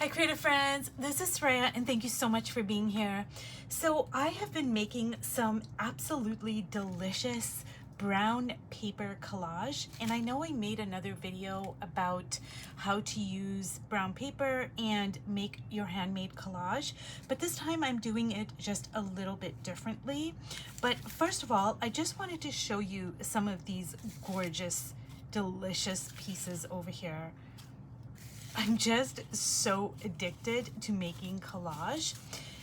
Hi creative friends, this is Freya and thank you so much for being here. So I have been making some absolutely delicious brown paper collage, and I know I made another video about how to use brown paper and make your handmade collage, but this time I'm doing it just a little bit differently. But first of all, I just wanted to show you some of these gorgeous, delicious pieces over here. I'm just so addicted to making collage.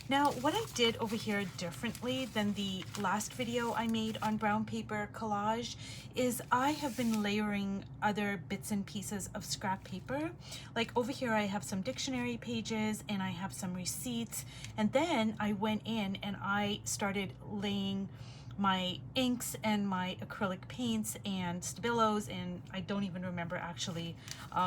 Now, what I did over here differently than the last video I made on brown paper collage is I have been layering other bits and pieces of scrap paper. Like over here, I have some dictionary pages and I have some receipts. And then I went in and I started laying my inks and my acrylic paints and Stabilos, and I don't even remember actually,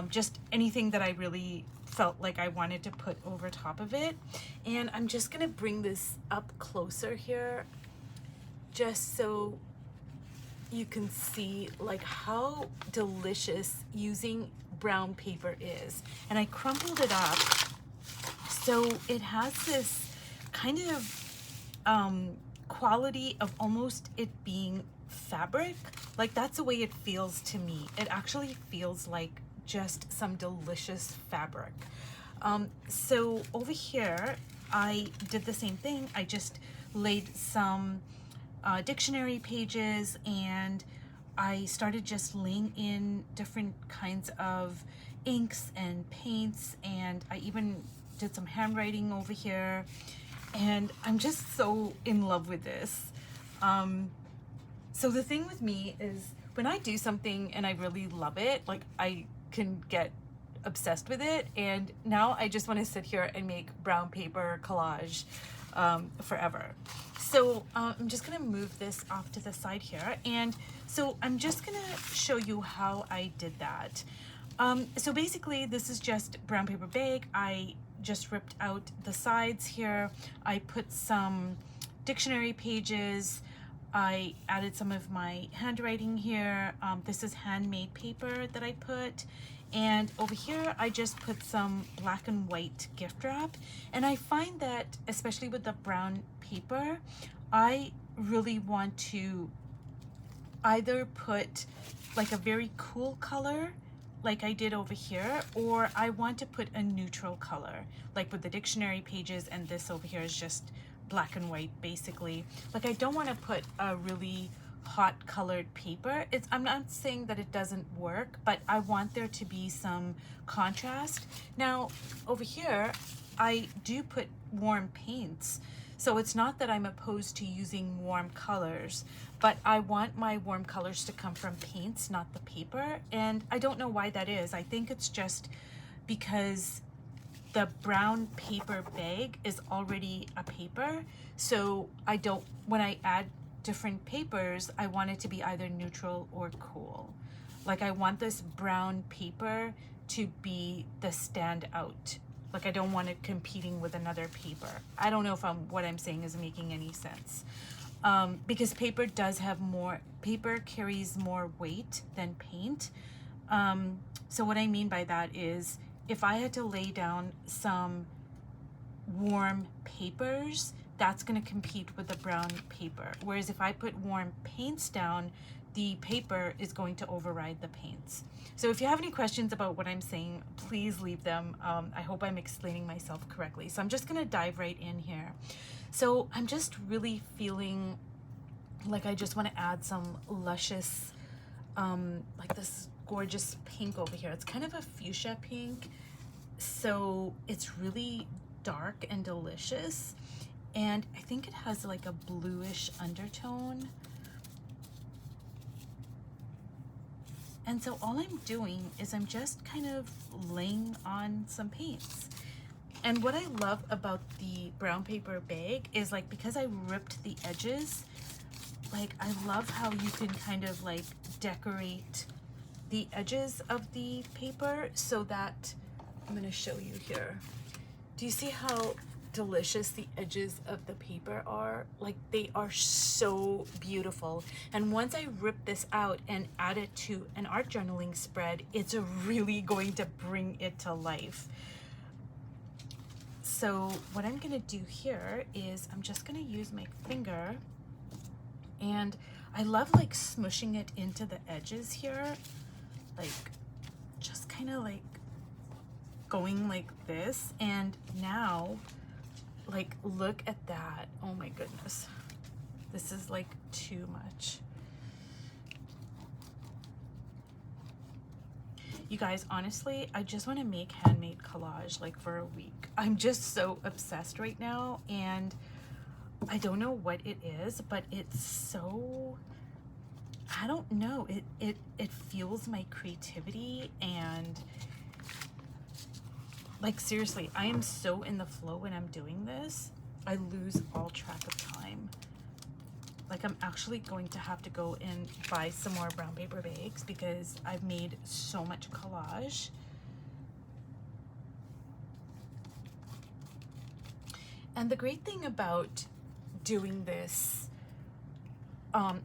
just anything that I really felt like I wanted to put over top of it. And I'm just gonna bring this up closer here just so you can see like how delicious using brown paper is. And I crumpled it up so it has this kind of quality of almost it being fabric. Like that's the way it feels to me. It actually feels like just some delicious fabric. So over here I did the same thing. I just laid some dictionary pages and I started just laying in different kinds of inks and paints, and I even did some handwriting over here. And I'm just so in love with this. So the thing with me is when I do something and I really love it, like I can get obsessed with it. And now I just want to sit here and make brown paper collage forever. So I'm just gonna move this off to the side here. And so I'm just gonna show you how I did that. So basically this is just brown paper bag. I just ripped out the sides here. I put some dictionary pages. I added some of my handwriting here. This is handmade paper that I put. And over here, I just put some black and white gift wrap. And I find that, especially with the brown paper, I really want to either put like a very cool color like I did over here, or I want to put a neutral color, like with the dictionary pages, and this over here is just black and white basically. Like I don't want to put a really hot colored paper. I'm not saying that it doesn't work, but I want there to be some contrast. Now over here I do put warm paints, so it's not that I'm opposed to using warm colors, but I want my warm colors to come from paints, not the paper. And I don't know why that is. I think it's just because the brown paper bag is already a paper. So when I add different papers, I want it to be either neutral or cool. Like I want this brown paper to be the standout. Like I don't want it competing with another paper. I don't know if what I'm saying is making any sense. Because paper carries more weight than paint. So what I mean by that is if I had to lay down some warm papers, that's going to compete with the brown paper. Whereas if I put warm paints down, the paper is going to override the paints. So if you have any questions about what I'm saying, please leave them. I hope I'm explaining myself correctly. So I'm just gonna dive right in here. So I'm just really feeling like I just want to add some luscious, like this gorgeous pink over here. It's kind of a fuchsia pink. So it's really dark and delicious. And I think it has like a bluish undertone. And so all I'm doing is I'm just kind of laying on some paints. And what I love about the brown paper bag is like, because I ripped the edges, like I love how you can kind of like decorate the edges of the paper so that, I'm gonna show you here. Do you see how delicious the edges of the paper are? Like they are so beautiful. And once I rip this out and add it to an art journaling spread, it's really going to bring it to life. So what I'm gonna do here is I'm just gonna use my finger, and I love like smushing it into the edges here, like just kind of like going like this. And now, like, look at that. Oh my goodness, this is like too much. You guys, honestly, I just want to make handmade collage like for a week. I'm just so obsessed right now, and I don't know what it is, but it's so, I don't know, it fuels my creativity. And like, seriously, I am so in the flow when I'm doing this. I lose all track of time. Like, I'm actually going to have to go and buy some more brown paper bags because I've made so much collage. And the great thing about doing this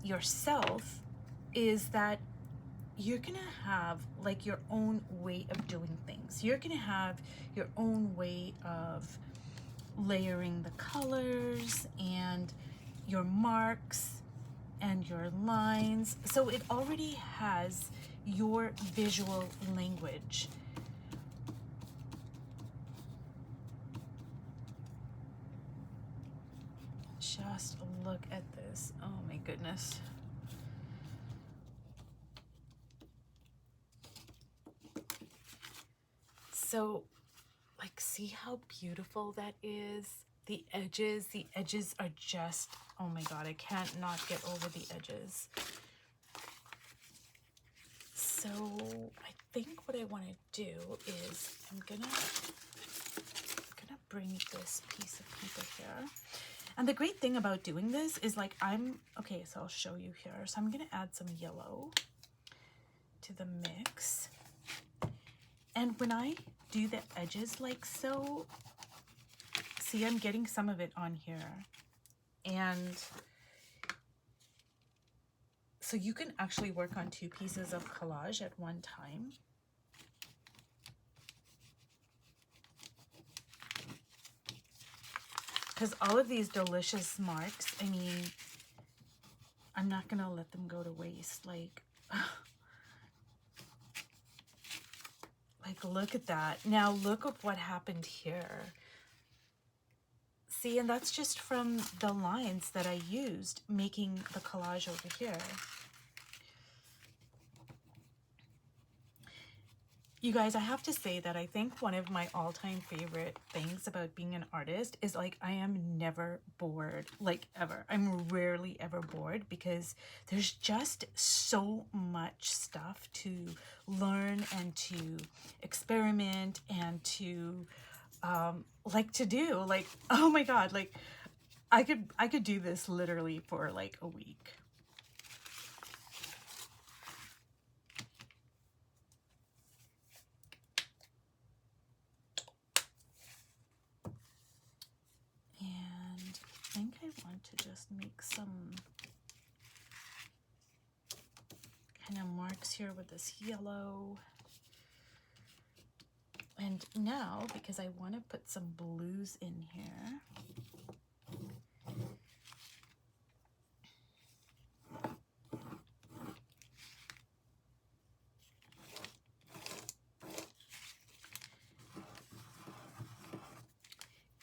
yourself is that you're gonna have like your own way of doing things. You're gonna have your own way of layering the colors and your marks and your lines. So it already has your visual language. Just look at this. Oh my goodness. So, like, see how beautiful that is? The edges are just, oh my God, I can't not get over the edges. So I think what I want to do is I'm gonna bring this piece of paper here. And the great thing about doing this is, like, okay, so I'll show you here. So I'm gonna add some yellow to the mix. And when I do the edges like so, see, I'm getting some of it on here. And so you can actually work on 2 pieces of collage at one time. Because all of these delicious marks, I mean, I'm not gonna let them go to waste. Like, like, look at that. Now look at what happened here. See, and that's just from the lines that I used making the collage over here. You guys, I have to say that I think one of my all-time favorite things about being an artist is, like, I am never bored, like, ever. I'm rarely ever bored because there's just so much stuff to learn and to experiment and to like to do. Like, oh my God, like I could do this literally for like a week. And I think I want to just make some kind of marks here with this yellow. And now, because I want to put some blues in here,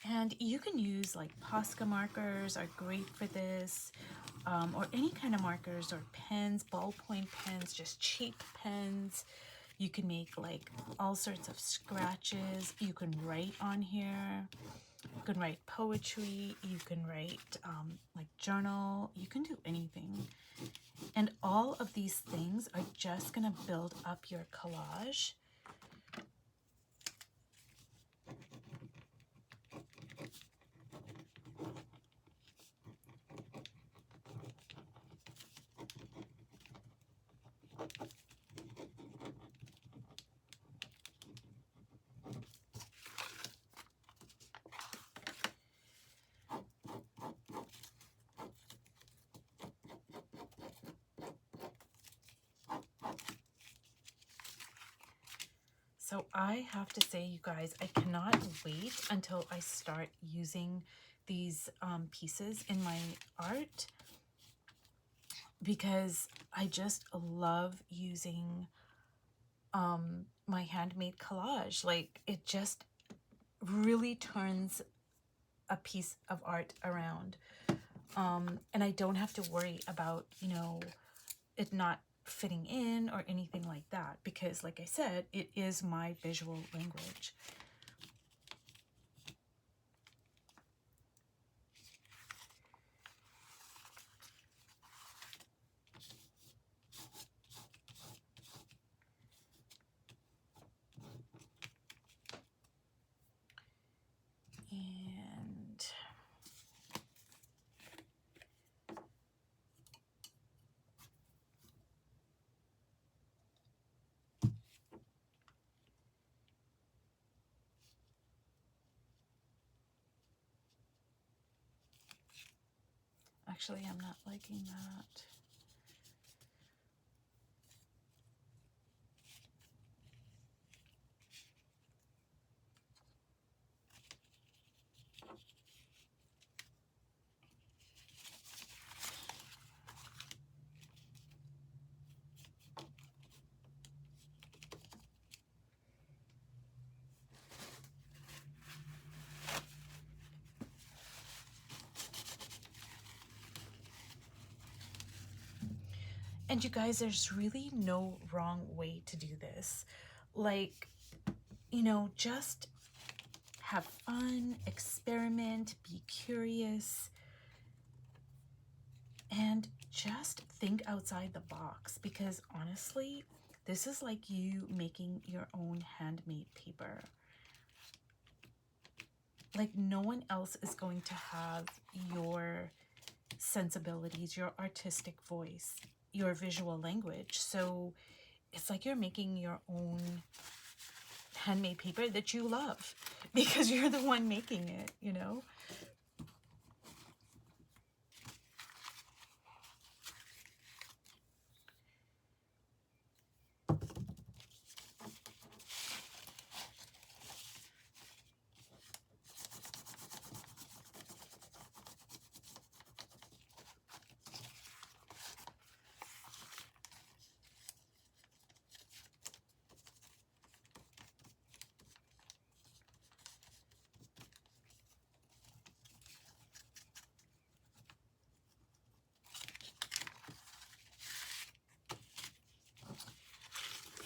and you can use like Posca markers are great for this, or any kind of markers or pens, ballpoint pens, just cheap pens. You can make like all sorts of scratches. You can write on here. You can write poetry. You can write like journal. You can do anything. And all of these things are just gonna build up your collage. I have to say, you guys, I cannot wait until I start using these pieces in my art, because I just love using my handmade collage. Like, it just really turns a piece of art around. And I don't have to worry about, you know, it not fitting in or anything like that, because like I said, it is my visual language. And actually, I'm not liking that. And you guys, there's really no wrong way to do this. Like, you know, just have fun, experiment, be curious, and just think outside the box, because honestly, this is like you making your own handmade paper. Like, no one else is going to have your sensibilities, your artistic voice, your visual language. So it's like you're making your own handmade paper that you love because you're the one making it, you know?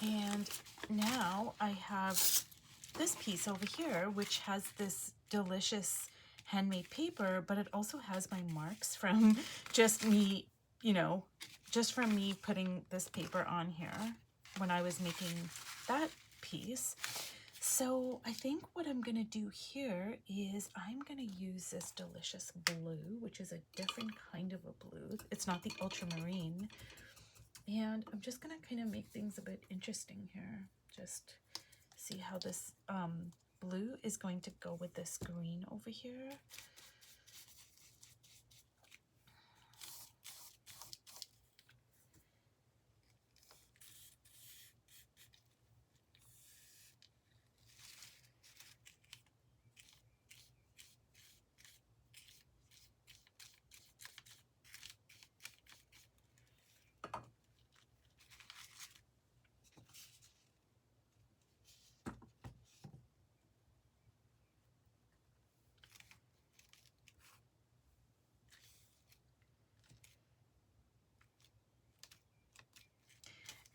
And now I have this piece over here, which has this delicious handmade paper, but it also has my marks from just me, you know, just from me putting this paper on here when I was making that piece. So I think what I'm gonna do here is I'm gonna use this delicious blue, which is a different kind of a blue. It's not the ultramarine. And I'm just gonna kind of make things a bit interesting here. Just see how this blue is going to go with this green over here.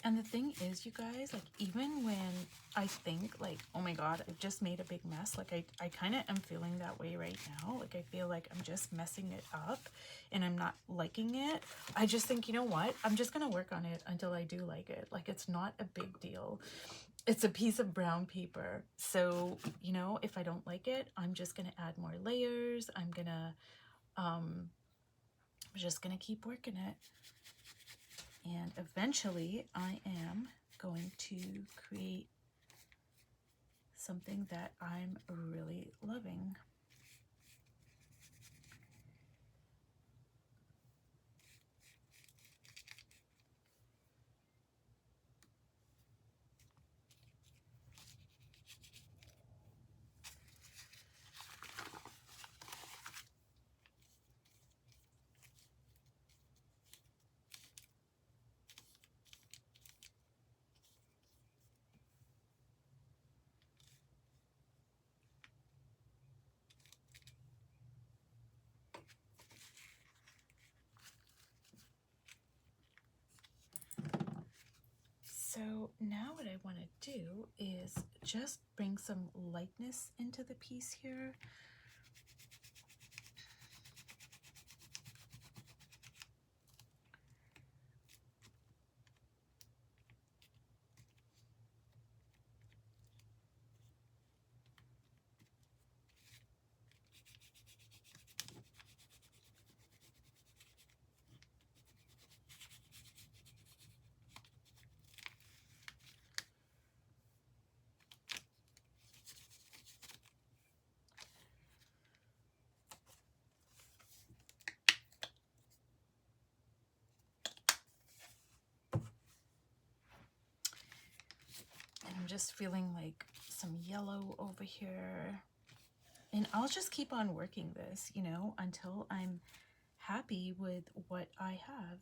And the thing is, you guys, like, even when I think like, oh my God, I've just made a big mess, like I kind of am feeling that way right now. Like, I feel like I'm just messing it up and I'm not liking it. I just think, you know what? I'm just going to work on it until I do like it. Like, it's not a big deal. It's a piece of brown paper. So, you know, if I don't like it, I'm just going to add more layers. I'm just going to keep working it. And eventually I am going to create something that I'm really loving. now what I want to do is just bring some lightness into the piece here. I'm just feeling like some yellow over here. And I'll just keep on working this, you know, until I'm happy with what I have.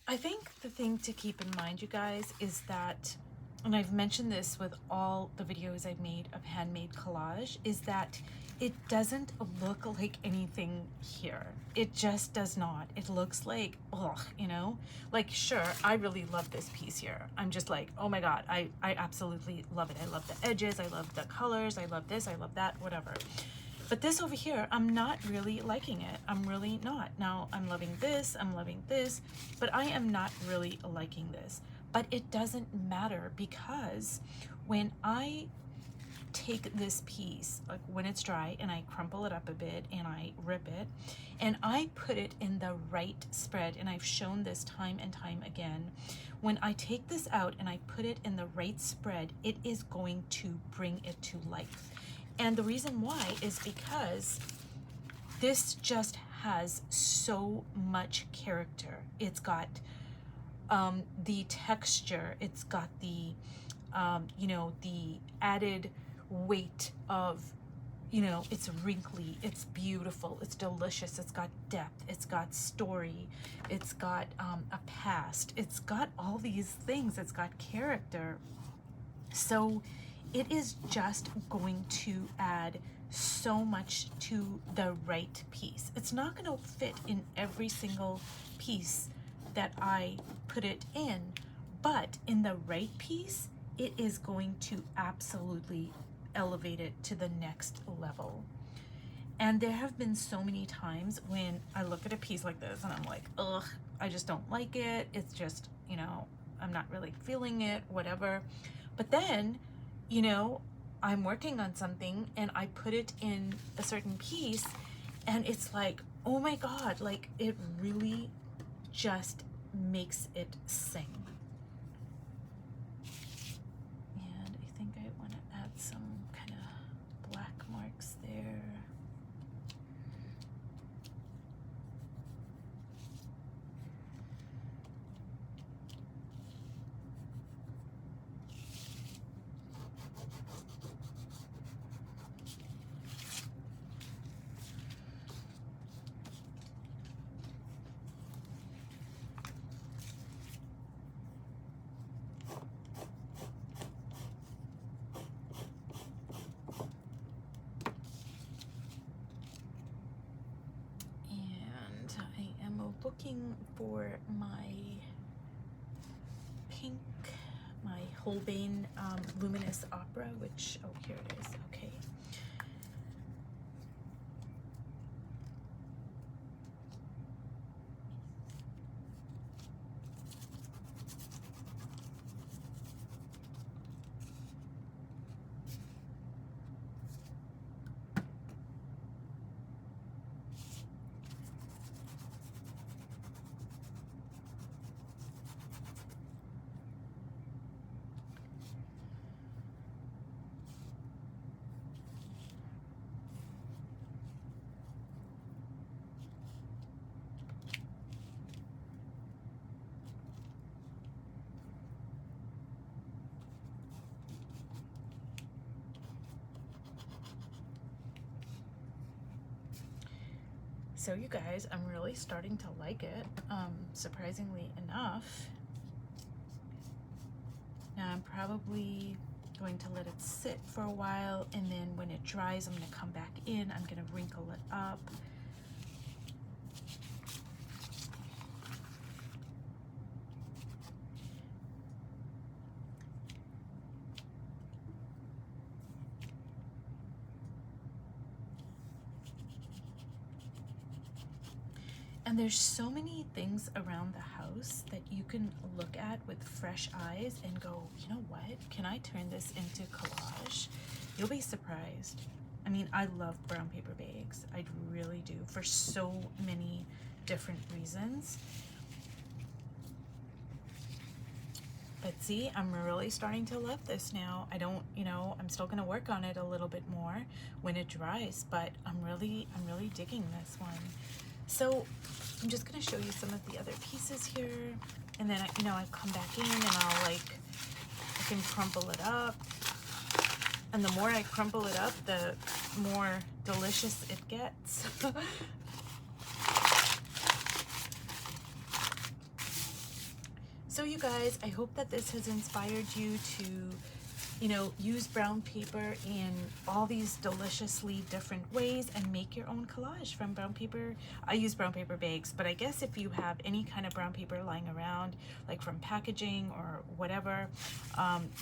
I think the thing to keep in mind, you guys, is that, and I've mentioned this with all the videos I've made of handmade collage, is that it doesn't look like anything here. It just does not. It looks like, ugh, you know? Like, sure, I really love this piece here. I'm just like, oh my God, I absolutely love it. I love the edges, I love the colors, I love this, I love that, whatever. But this over here, I'm not really liking it. I'm really not. Now, I'm loving this, but I am not really liking this. But it doesn't matter, because when I take this piece, like when it's dry, and I crumple it up a bit and I rip it and I put it in the right spread, and I've shown this time and time again, when I take this out and I put it in the right spread, it is going to bring it to life. And the reason why is because this just has so much character. It's got the texture, it's got the you know, the added weight of, you know, it's wrinkly, it's beautiful, it's delicious, it's got depth, it's got story, it's got a past, it's got all these things, it's got character. So it is just going to add so much to the right piece. It's not going to fit in every single piece that I put it in, but in the right piece, it is going to absolutely elevate it to the next level. And there have been so many times when I look at a piece like this and I'm like, ugh, I just don't like it. It's just, you know, I'm not really feeling it, whatever. But then, you know, I'm working on something and I put it in a certain piece and it's like, oh my God, like it really just makes it sing. And I think I want to add some kind of black marks there. Looking for my pink, my Holbein Luminous Opera, which, oh, here it is, okay. So you guys, I'm really starting to like it, surprisingly enough. Now I'm probably going to let it sit for a while, and then when it dries, I'm going to come back in, I'm going to wrinkle it up. And there's so many things around the house that you can look at with fresh eyes and go, you know what? Can I turn this into collage? You'll be surprised. I mean, I love brown paper bags. I really do, for so many different reasons. But see, I'm really starting to love this now. I don't, you know, I'm still gonna work on it a little bit more when it dries, but I'm really digging this one. So I'm just gonna show you some of the other pieces here, and then you know, I come back in and I can crumple it up. And the more I crumple it up, the more delicious it gets. So you guys, I hope that this has inspired you to, you know, use brown paper in all these deliciously different ways and make your own collage from brown paper. I use brown paper bags, but I guess if you have any kind of brown paper lying around, like from packaging or whatever,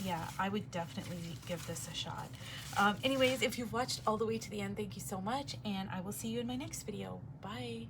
yeah, I would definitely give this a shot. Anyways, if you've watched all the way to the end, thank you so much, and I will see you in my next video. Bye.